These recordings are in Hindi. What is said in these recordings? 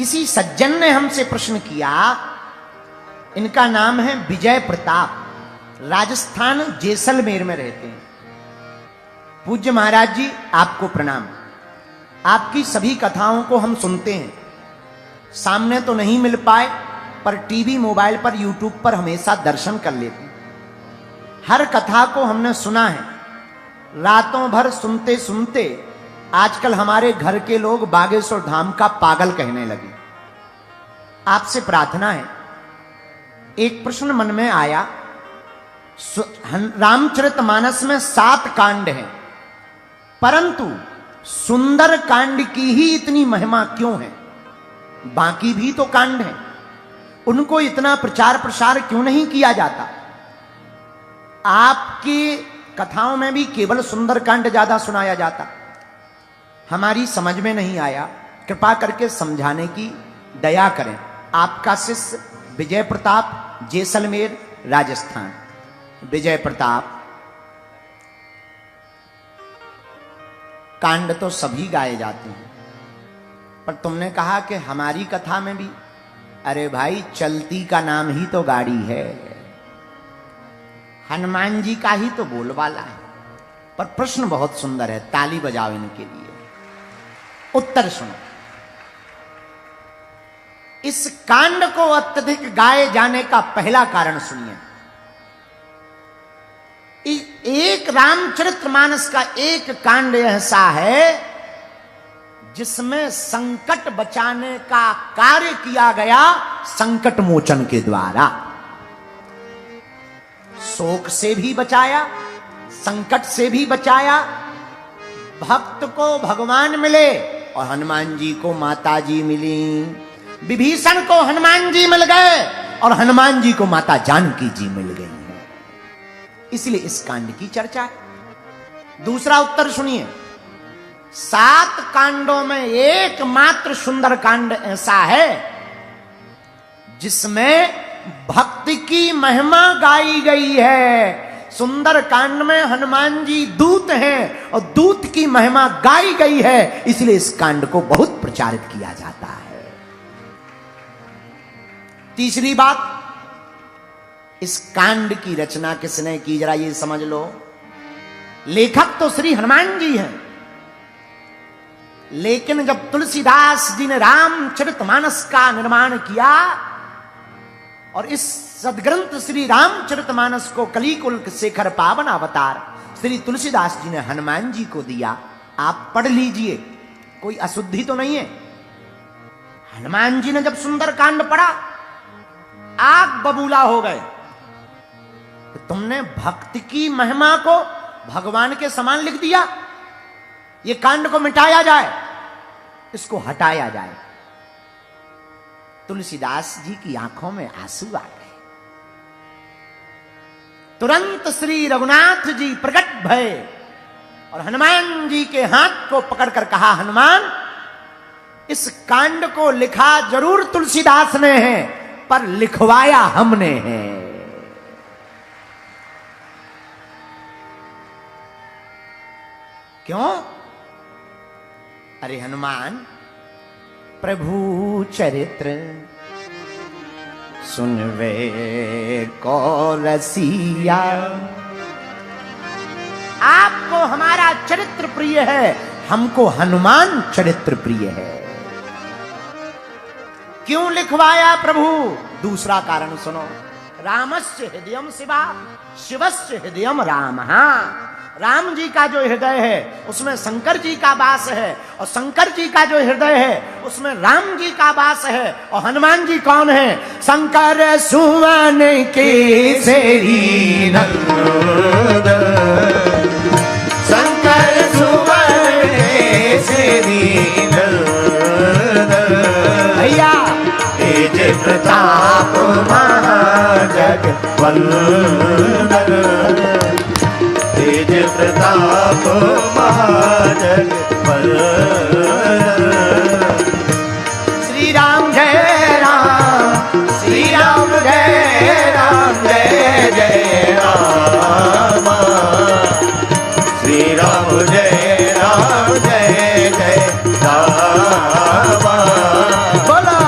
किसी सज्जन ने हमसे प्रश्न किया, इनका नाम है विजय प्रताप, राजस्थान जैसलमेर में रहते हैं। पूज्य महाराज जी आपको प्रणाम। आपकी सभी कथाओं को हम सुनते हैं, सामने तो नहीं मिल पाए पर टीवी मोबाइल पर यूट्यूब पर हमेशा दर्शन कर लेते हैं। हर कथा को हमने सुना है, रातों भर सुनते सुनते आजकल हमारे घर के लोग बागेश्वर धाम का पागल कहने लगे। आपसे प्रार्थना है, एक प्रश्न मन में आया, रामचरितमानस में 7 कांड हैं, परंतु सुंदर कांड की ही इतनी महिमा क्यों है? बाकी भी तो कांड हैं, उनको इतना प्रचार प्रसार क्यों नहीं किया जाता? आपकी कथाओं में भी केवल सुंदर कांड ज्यादा सुनाया जाता, हमारी समझ में नहीं आया। कृपा करके समझाने की दया करें। आपका शिष्य विजय प्रताप, जैसलमेर, राजस्थान। विजय प्रताप, कांड तो सभी गाए जाते हैं, पर तुमने कहा कि हमारी कथा में भी। अरे भाई, चलती का नाम ही तो गाड़ी है, हनुमान जी का ही तो बोलबाला है। पर प्रश्न बहुत सुंदर है, ताली बजाओ इनके लिए। उत्तर सुनो। इस कांड को अत्यधिक गाए जाने का पहला कारण सुनिए। एक रामचरितमानस का एक कांड ऐसा है जिसमें संकट बचाने का कार्य किया गया संकट मोचन के द्वारा। शोक से भी बचाया, संकट से भी बचाया। भक्त को भगवान मिले और हनुमान जी को माता जी मिली। विभीषण को हनुमान जी मिल गए और हनुमान जी को माता जानकी जी मिल गई। इसलिए इस कांड की चर्चा है। दूसरा उत्तर सुनिए। 7 कांडों में एकमात्र सुंदर कांड ऐसा है जिसमें भक्ति की महिमा गाई गई है। सुंदर कांड में हनुमान जी दूत हैं और दूत की महिमा गाई गई है, इसलिए इस कांड को बहुत प्रचारित किया जाता है। तीसरी बात, इस कांड की रचना किसने की, जरा ये समझ लो। लेखक तो श्री हनुमान जी हैं, लेकिन जब तुलसीदास जी ने रामचरितमानस का निर्माण किया और इस सदग्रंथ श्री रामचरितमानस को कलिकुल शेखर पावन अवतार श्री तुलसीदास जी ने हनुमान जी को दिया। आप पढ़ लीजिए, कोई अशुद्धि तो नहीं है। हनुमान जी ने जब सुंदर कांड पढ़ा, आग बबूला हो गए। तो तुमने भक्ति की महिमा को भगवान के समान लिख दिया। ये कांड को मिटाया जाए, इसको हटाया जाए। तुलसीदास जी की आंखों में आंसू आ गए। तुरंत श्री रघुनाथ जी प्रकट भये और हनुमान जी के हाथ को पकड़कर कहा, हनुमान, इस कांड को लिखा जरूर तुलसीदास ने है, पर लिखवाया हमने है। क्यों? अरे हनुमान, प्रभु चरित्र सुनवे को रसिया। आपको हमारा चरित्र प्रिय है, हमको हनुमान चरित्र प्रिय है। क्यों लिखवाया प्रभु? दूसरा कारण सुनो। रामस्य हृदयम शिवा, शिवस्य हृदयम रामः। राम जी का जो हृदय है उसमें शंकर जी का वास है, और शंकर जी का जो हृदय है उसमें राम जी का वास है। और हनुमान जी कौन है? शंकर सुवन के सेरी नंदन, शंकर सुवन के सेरी नंदन। भैया, तेज प्रताप महाजग वंदन, तेज प्रताप महाजग वंदन। श्री राम जय राम, श्री राम जय राम, जय जय राम। श्री राम जय राम, जय जय राम। बोलो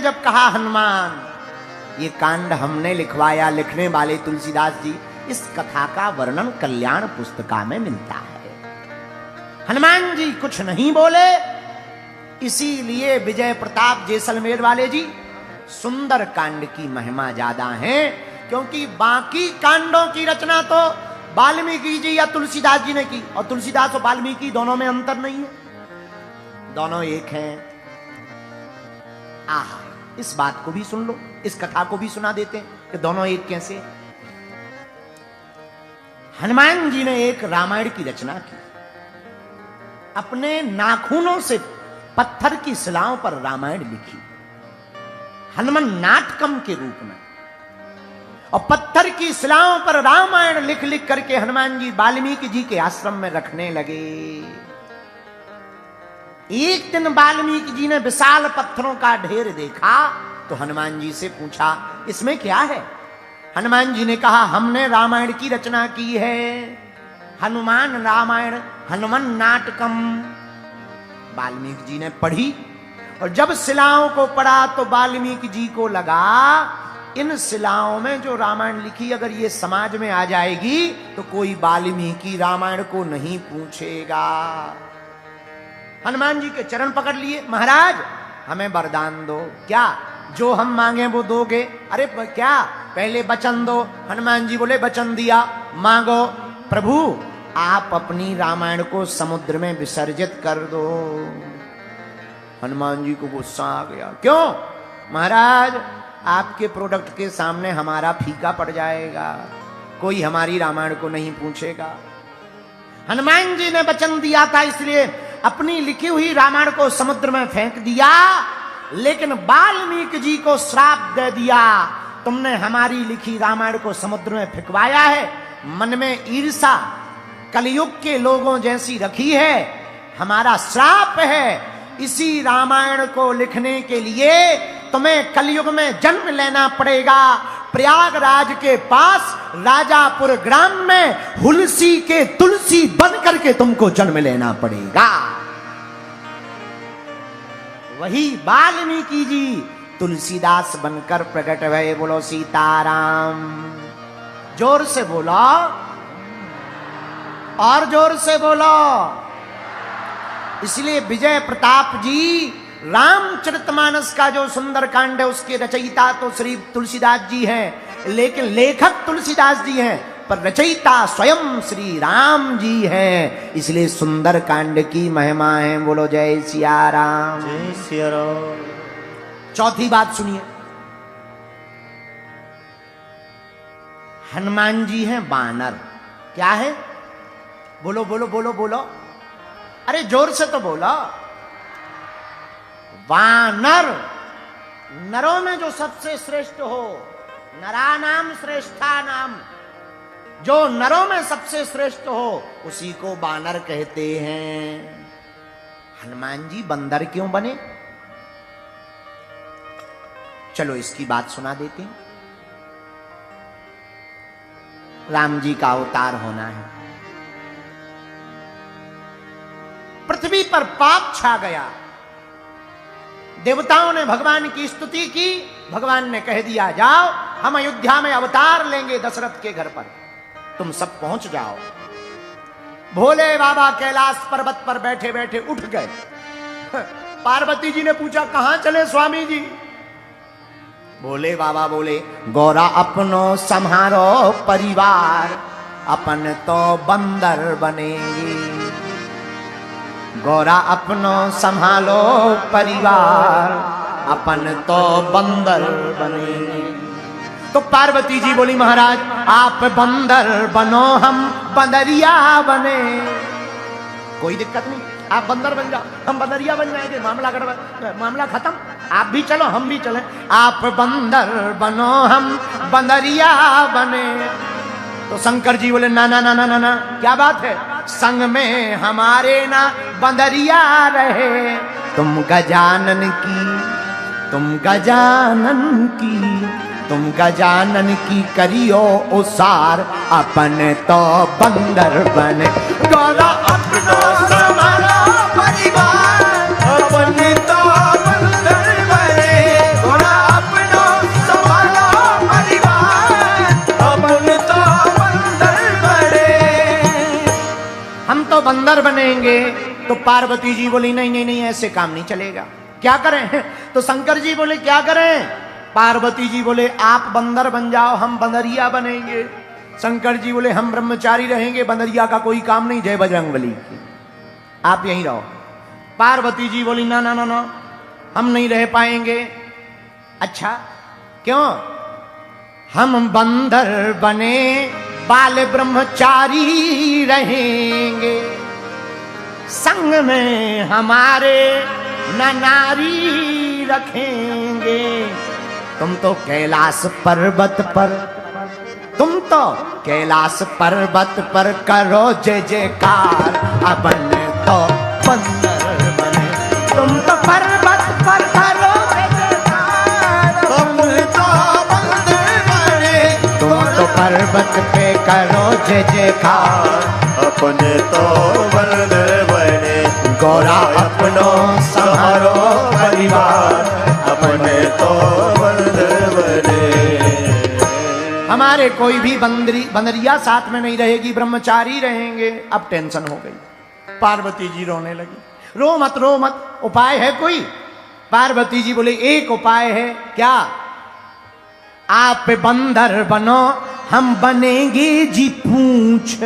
जब कहा हनुमान, ये कांड हमने लिखवाया, लिखने वाले तुलसीदास जी, इस कथा का वर्णन कल्याण पुस्तिका में मिलता है। हनुमान जी कुछ नहीं बोले, इसीलिए विजय प्रताप जैसलमेर वाले जी सुंदर कांड की महिमा ज्यादा है, क्योंकि बाकी कांडों की रचना तो वाल्मीकि जी या तुलसीदास जी ने की, और तुलसीदास और वाल्मीकि दोनों में अंतर नहीं है, दोनों एक हैं। आह, इस बात को भी सुन लो, इस कथा को भी सुना देते हैं कि दोनों एक कैसे। हनुमान जी ने एक रामायण की रचना की, अपने नाखूनों से पत्थर की शिलाओं पर रामायण लिखी, हनुमान नाटकम के रूप में, और पत्थर की शिलाओं पर रामायण लिख लिख करके हनुमान जी वाल्मीकि जी के आश्रम में रखने लगे। एक दिन वाल्मीकि जी ने विशाल पत्थरों का ढेर देखा, तो हनुमान जी से पूछा, इसमें क्या है? हनुमान जी ने कहा, हमने रामायण की रचना की है, हनुमान रामायण, हनुमान नाटकम। वाल्मीकि जी ने पढ़ी, और जब शिलाओं को पढ़ा तो वाल्मीकि जी को लगा, इन शिलाओं में जो रामायण लिखी अगर ये समाज में आ जाएगी तो कोई वाल्मीकि रामायण को नहीं पूछेगा। हनुमान जी के चरण पकड़ लिए, महाराज हमें वरदान दो। क्या? जो हम मांगे वो दोगे? अरे क्या, पहले वचन दो। हनुमान जी बोले, वचन दिया, मांगो। प्रभु आप अपनी रामायण को समुद्र में विसर्जित कर दो। हनुमान जी को गुस्सा आ गया, क्यों? महाराज आपके प्रोडक्ट के सामने हमारा फीका पड़ जाएगा, कोई हमारी रामायण को नहीं पूछेगा। हनुमान जी ने वचन दिया था, इसलिए अपनी लिखी हुई रामायण को समुद्र में फेंक दिया, लेकिन वाल्मीकि जी को श्राप दे दिया, तुमने हमारी लिखी रामायण को समुद्र में फेंकवाया है, मन में ईर्षा कलयुग के लोगों जैसी रखी है, हमारा श्राप है। इसी रामायण को लिखने के लिए तुम्हें कलयुग में जन्म लेना पड़ेगा। प्रयागराज के पास राजापुर ग्राम में हुलसी के तुलसी बन करके तुमको जन्म लेना पड़ेगा। वही वाल्मीकि जी तुलसीदास बनकर प्रकट हुए। बोलो सीताराम। जोर से बोलो, और जोर से बोलो। इसलिए विजय प्रताप जी रामचरितमानस का जो सुंदर कांड है उसके रचयिता तो श्री तुलसीदास जी हैं, लेकिन लेखक तुलसीदास जी हैं, पर रचयिता स्वयं श्री राम जी हैं। इसलिए सुंदर कांड की महिमा है। बोलो जय सिया राम। जय सिया राम। चौथी बात सुनिए, हनुमान जी हैं वानर। क्या है? बोलो बोलो बोलो बोलो, अरे जोर से तो बोलो। वानर, नरों में जो सबसे श्रेष्ठ हो, नरानाम श्रेष्ठा नाम, जो नरों में सबसे श्रेष्ठ हो उसी को वानर कहते हैं। हनुमान जी बंदर क्यों बने? चलो इसकी बात सुना देते हैं। राम जी का अवतार होना है, पृथ्वी पर पाप छा गया, देवताओं ने भगवान की स्तुति की, भगवान ने कह दिया जाओ हम अयोध्या में अवतार लेंगे दशरथ के घर पर, तुम सब पहुंच जाओ। भोले बाबा कैलाश पर्वत पर बैठे बैठे उठ गए। पार्वती जी ने पूछा कहां चले स्वामी जी? भोले बाबा बोले, गौरा अपनो संहारो परिवार, अपन तो बंदर बनेंगे। गौरा अपनो संभालो परिवार, अपन तो बंदर बनेंगे। तो पार्वती जी बोली, महाराज आप बंदर बनो, हम बंदरिया बने। कोई दिक्कत नहीं, आप बंदर बन जाओ, हम बंदरिया बन जाएंगे, मामला गड़बड़, मामला खत्म। आप भी चलो हम भी चले। आप बंदर बनो, हम बंदरिया बने। तो शंकर जी बोले, ना ना ना ना ना ना, क्या बात है, संग में हमारे ना बंदरिया रहे। तुम गजानन की, तुम गजानन की, तुम गजानन की करियो उसार, अपन तो बंदर बने। गौरा अपनो संभालो परिवार, अपन तो बंदर बने। गौरा बंदर बनेंगे। तो पार्वती जी बोली नहीं नहीं नहीं, ऐसे काम नहीं चलेगा, क्या करें? तो शंकर जी बोले क्या करें? पार्वती जी बोले आप बंदर बन जाओ, हम बंदरिया बनेंगे। शंकर जी बोले हम ब्रह्मचारी रहेंगे, बंदरिया का कोई काम नहीं, जय बजरंगबली की, आप यहीं रहो। पार्वती जी बोली ना ना ना ना, हम नहीं रह पाएंगे। अच्छा क्यों? हम बंदर बने बाल ब्रह्मचारी रहेंगे, संग में हमारे न नारी रखेंगे। तुम तो कैलाश पर्वत पर, तुम तो कैलाश पर्वत पर करो जय जयकार, अपन तो बंदर बने। तुम तो पर्वत पर करो जय जयकार, तुम तो बंदर बने। तुम तो पर्वत पे करो जय जयकार, अपने तो बंदर बने। गौरा अपनो संहारो परिवार, अपने तो बंदर बने। हमारे कोई भी बंदरिया साथ में नहीं रहेगी, ब्रह्मचारी रहेंगे। अब टेंशन हो गई, पार्वती जी रोने लगी। रो मत रो मत, उपाय है कोई? पार्वती जी बोले एक उपाय है। क्या? आप बंदर बनो, हम बनेंगे जी पूंछ।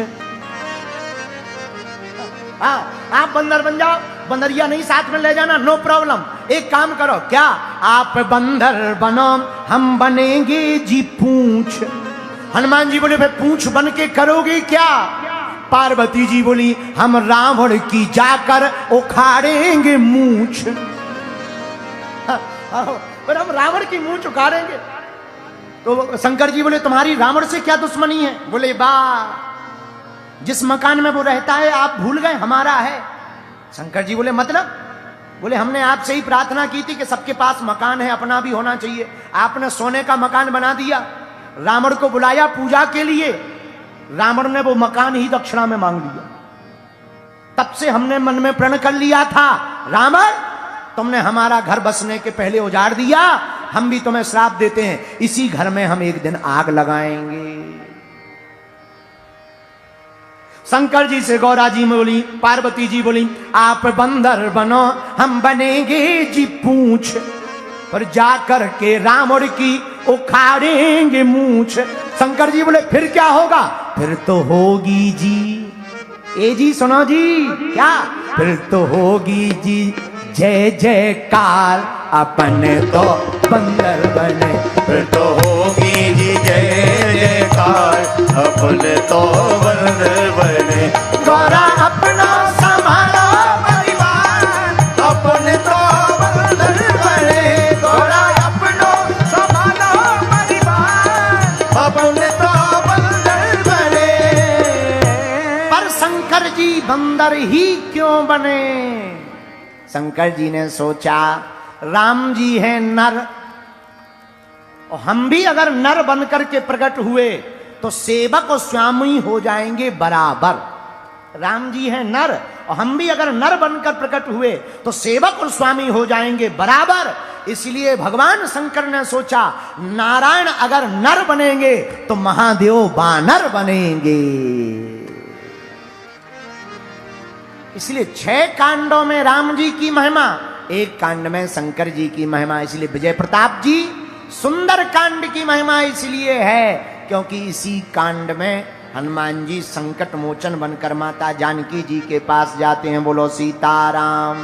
आप बंदर बन जाओ, बंदरिया नहीं साथ में ले जाना, नो प्रॉब्लम। एक काम करो, क्या? आप बंदर बनो, हम बनेंगे जी पूंछ। हनुमान जी बोले पूंछ बन के करोगे क्या? पार्वती जी बोली हम रावण की जाकर उखाड़ेंगे मूंछ। पर हम रावण की मूंछ उखाड़ेंगे। तो शंकर जी बोले तुम्हारी रावण से क्या दुश्मनी है? बोले बा, जिस मकान में वो रहता है आप भूल गए, हमारा है। शंकर जी बोले मतलब? बोले हमने आपसे ही प्रार्थना की थी कि सबके पास मकान है, अपना भी होना चाहिए। आपने सोने का मकान बना दिया, रावण को बुलाया पूजा के लिए, रावण ने वो मकान ही दक्षिणा में मांग लिया। तब से हमने मन में प्रण कर लिया था, रावण तुमने हमारा घर बसने के पहले उजाड़ दिया, हम भी तुम्हें श्राप देते हैं, इसी घर में हम एक दिन आग लगाएंगे। शंकर जी से गौरा जी में बोली, पार्वती जी बोली आप बंदर बनो, हम बनेंगे जी पूंछ, पर जाकर के रावण की उखाड़ेंगे मूंछ। शंकर जी बोले फिर क्या होगा? फिर तो होगी जी, ए जी सुनो जी, क्या? फिर तो होगी जी जय जयकार, अपन तो बंदर बने। फिर तो होगी जी जय जयकार, अपने तो बंदर बने। गौरा अपना संभालो परिवार, अपने तो बंदर बने। गौरा अपनो संभालो परिवार, अपने तो बंदर बने। पर शंकर जी बंदर ही क्यों बने? शंकर जी ने सोचा राम जी हैं नर, और हम भी अगर नर बनकर के प्रकट हुए तो सेवक और स्वामी हो जाएंगे बराबर। राम जी हैं नर, और हम भी अगर नर बनकर प्रकट हुए तो सेवक और स्वामी हो जाएंगे बराबर। इसलिए भगवान शंकर ने सोचा नारायण अगर नर बनेंगे तो महादेव बानर बनेंगे। इसलिए 6 कांडों में राम जी की महिमा, 1 कांड में शंकर जी की महिमा। इसलिए विजय प्रताप जी सुंदर कांड की महिमा इसलिए है क्योंकि इसी कांड में हनुमान जी संकट मोचन बनकर माता जानकी जी के पास जाते हैं। बोलो सीताराम।